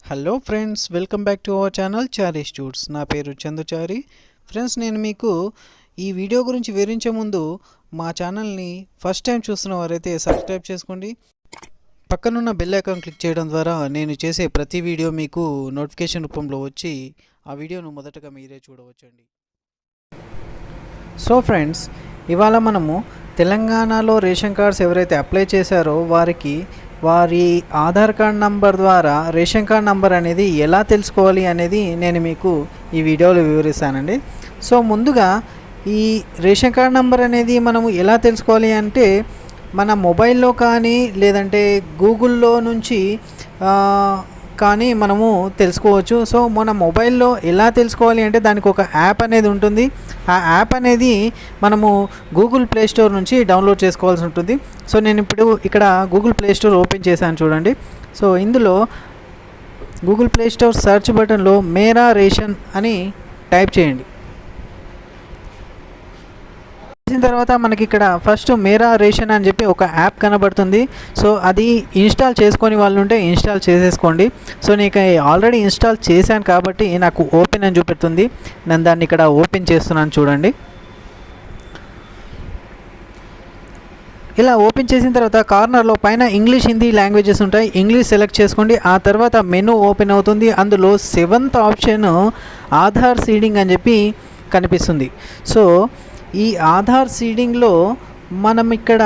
Hello friends, welcome back to our channel Chari studs. నా పేరు చందుచారి. Friends, నేను మీకు ఈ వీడియో గురించి వివరించే ముందు మా ఛానల్ని ఫస్ట్ టైం చూస్తున్న వారైతే సబ్స్క్రైబ్ చేసుకోండి. పక్కనున్న బెల్ ఐకాన్ క్లిక్ చేయడం ద్వారా నేను చేసే ప్రతి వీడియో మీకు నోటిఫికేషన్ రూపంలో వచ్చి ఆ వీడియోను మొదటగా మీరే చూడవచ్చండి. సో ఫ్రెండ్స్, ఇవాళ మనము తెలంగాణలో రేషన్ కార్డ్స్ ఎవరైతే అప్లై చేశారో వారి ఆధార్ కార్డ్ నంబర్ ద్వారా రేషన్ కార్డ్ నంబర్ అనేది ఎలా తెలుసుకోవాలి అనేది నేను మీకు ఈ వీడియోలో వివరిస్తానండి. సో ముందుగా ఈ రేషన్ కార్డ్ నంబర్ అనేది మనము ఎలా తెలుసుకోవాలి అంటే మన మొబైల్లో కానీ లేదంటే గూగుల్లో నుంచి కానీ మనము తెలుసుకోవచ్చు. సో మన మొబైల్లో ఎలా తెలుసుకోవాలి అంటే దానికి ఒక యాప్ అనేది ఉంటుంది. ఆ యాప్ అనేది మనము గూగుల్ ప్లే స్టోర్ నుంచి డౌన్లోడ్ చేసుకోవాల్సి ఉంటుంది. సో నేను ఇప్పుడు ఇక్కడ గూగుల్ ప్లే స్టోర్ ఓపెన్ చేశాను చూడండి. సో ఇందులో గూగుల్ ప్లే స్టోర్ సెర్చ్ బటన్లో మేరా రేషన్ అని టైప్ చేయండి. చేసిన తర్వాత మనకి ఇక్కడ ఫస్ట్ మేరా రేషన్ అని చెప్పి ఒక యాప్ కనబడుతుంది. సో అది ఇన్స్టాల్ చేసుకొని వాళ్ళు ఉంటే ఇన్స్టాల్ చేసేసుకోండి. సో నేను ఆల్రెడీ ఇన్స్టాల్ చేశాను కాబట్టి నాకు ఓపెన్ అని చూపెడుతుంది. నేను దాన్ని ఇక్కడ ఓపెన్ చేస్తున్నాను చూడండి. ఇలా ఓపెన్ చేసిన తర్వాత కార్నర్లో పైన ఇంగ్లీష్ హిందీ లాంగ్వేజెస్ ఉంటాయి. ఇంగ్లీష్ సెలెక్ట్ చేసుకోండి. ఆ తర్వాత మెనూ ఓపెన్ అవుతుంది. అందులో 7th ఆప్షన్ ఆధార్ సీడింగ్ అని చెప్పి కనిపిస్తుంది. సో ఈ ఆధార్ సీడింగ్లో మనం ఇక్కడ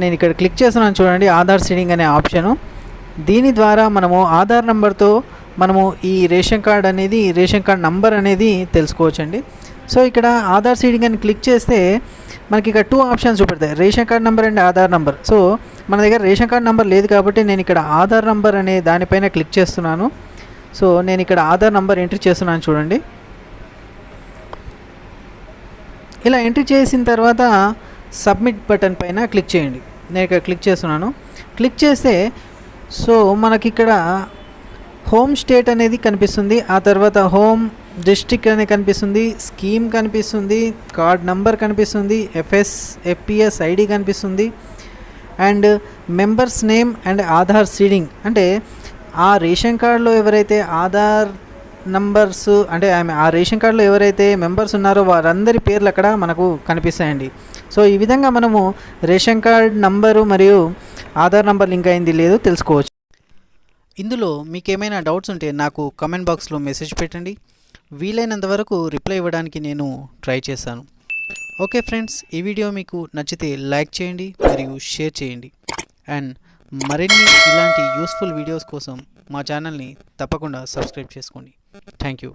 నేను ఇక్కడ క్లిక్ చేస్తున్నాను చూడండి, ఆధార్ సీడింగ్ అనే ఆప్షను. దీని ద్వారా మనము ఆధార్ నెంబర్తో మనము ఈ రేషన్ కార్డ్ నంబర్ అనేది తెలుసుకోవచ్చండి. సో ఇక్కడ ఆధార్ సీడింగ్ అని క్లిక్ చేస్తే మనకి ఇక్కడ 2 ఆప్షన్స్ చూపెడతాయి, ration card number and Aadhaar number. So మన దగ్గర రేషన్ కార్డ్ నెంబర్ లేదు కాబట్టి నేను ఇక్కడ ఆధార్ నెంబర్ అనే దానిపైన క్లిక్ చేస్తున్నాను. సో నేను ఇక్కడ ఆధార్ నెంబర్ ఎంట్రీ చేస్తున్నాను చూడండి. ఇలా ఎంట్రీ చేసిన తర్వాత సబ్మిట్ బటన్ పైన క్లిక్ చేయండి. నేను ఇక్కడ క్లిక్ చేస్తున్నాను. క్లిక్ చేస్తే సో మనకి ఇక్కడ హోమ్ స్టేట్ అనేది కనిపిస్తుంది. ఆ తర్వాత హోమ్ డిస్ట్రిక్ట్ అనేది కనిపిస్తుంది, స్కీమ్ కనిపిస్తుంది, కార్డ్ నంబర్ కనిపిస్తుంది, ఎఫ్పిఎస్ ఐడి కనిపిస్తుంది, and members name and Aadhaar seeding. అంటే ఆ రేషన్ కార్డులో ఎవరైతే ఆధార్ నంబర్స్ అంటే ఆ రేషన్ కార్డులో ఎవరైతే మెంబర్స్ ఉన్నారో వారందరి పేర్లు అక్కడ మనకు కనిపిస్తాయండి. సో ఈ విధంగా మనము రేషన్ కార్డ్ నంబరు మరియు ఆధార్ నంబర్ లింక్ అయింది లేదో తెలుసుకోవచ్చు. ఇందులో మీకు ఏమైనా డౌట్స్ ఉంటే నాకు కమెంట్ బాక్స్లో మెసేజ్ పెట్టండి. వీలైనంత వరకు రిప్లై ఇవ్వడానికి నేను ట్రై చేశాను. ఓకే ఫ్రెండ్స్, ఈ వీడియో మీకు నచ్చితే లైక్ చేయండి మరియు షేర్ చేయండి. అండ్ మరిన్ని ఇలాంటి యూస్ఫుల్ వీడియోస్ కోసం మా ఛానల్ని తప్పకుండా సబ్స్క్రైబ్ చేసుకోండి. Thank you.